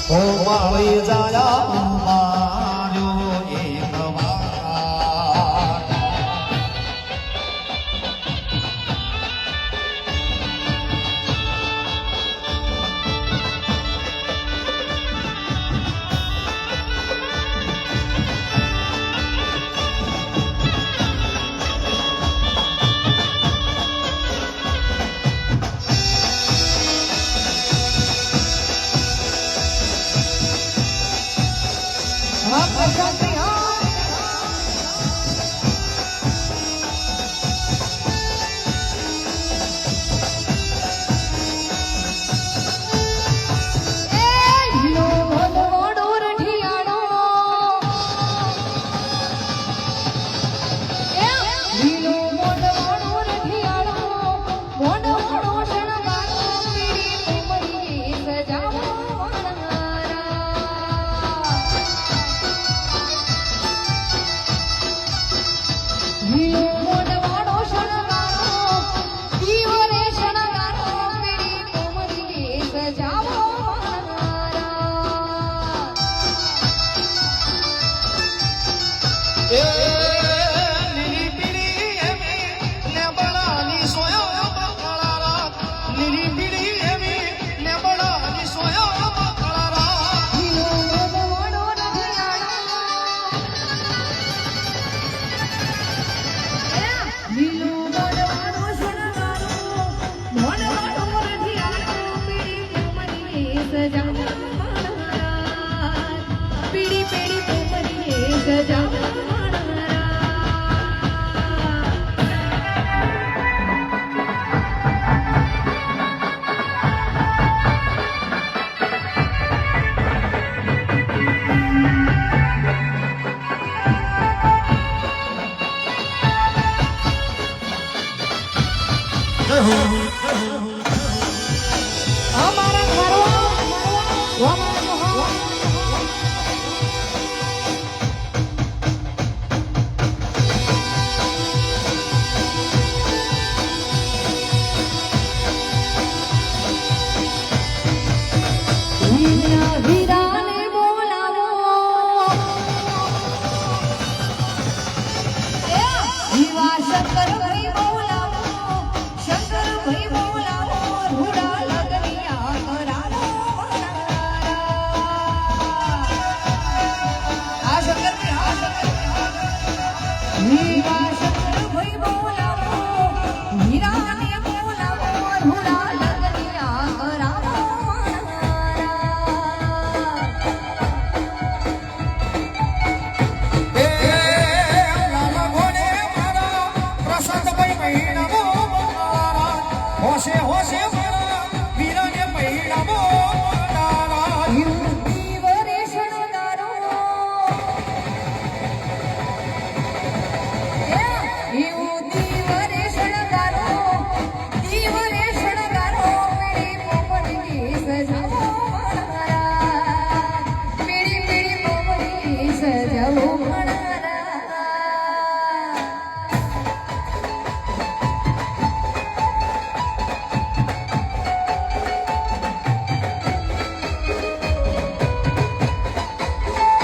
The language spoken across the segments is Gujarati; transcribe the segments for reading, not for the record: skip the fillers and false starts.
ઓ માળી જાયા માર્યો એક વાર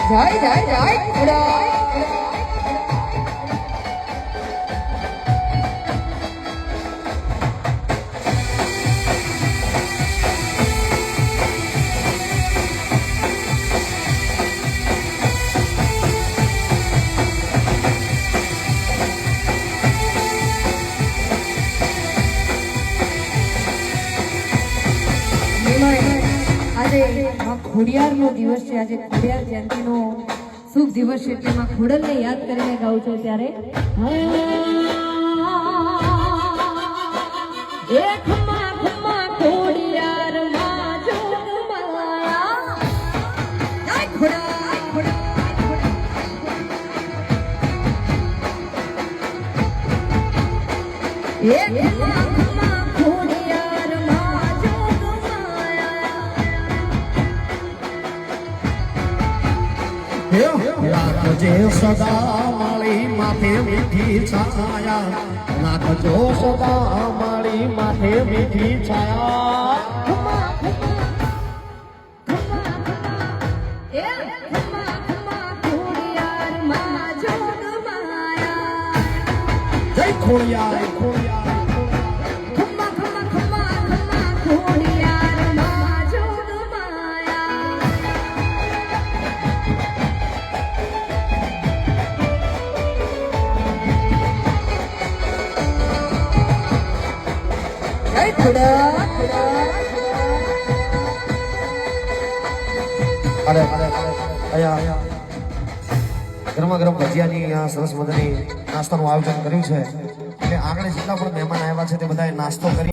જાય જાય જાય ઉડાય ખોડિયારનો દિવસ છે આજે ખોડિયાર જયંતિનો શુભ દિવસ છે એટલે માં ખોડલને યાદ કરીને ગાઉં છું ત્યારે નાખજે સદા માળી માથે મીઠી છાયા નાખજો સદા માળી માથે મીઠી છાયા ખોડિયાર ખમ્મા ખમ્મા ખમ્મા ખમ્મા ખોડિયાર માં જોગ માયા એ ખોડા અરે અહીંયા ગરમા ગરમ ભજીયાની અહીંયા સરસ મજાની નાસ્તાનું આયોજન કર્યું છે એટલે આગળ જેટલા પણ મહેમાન આવ્યા છે તે બધાએ નાસ્તો કરી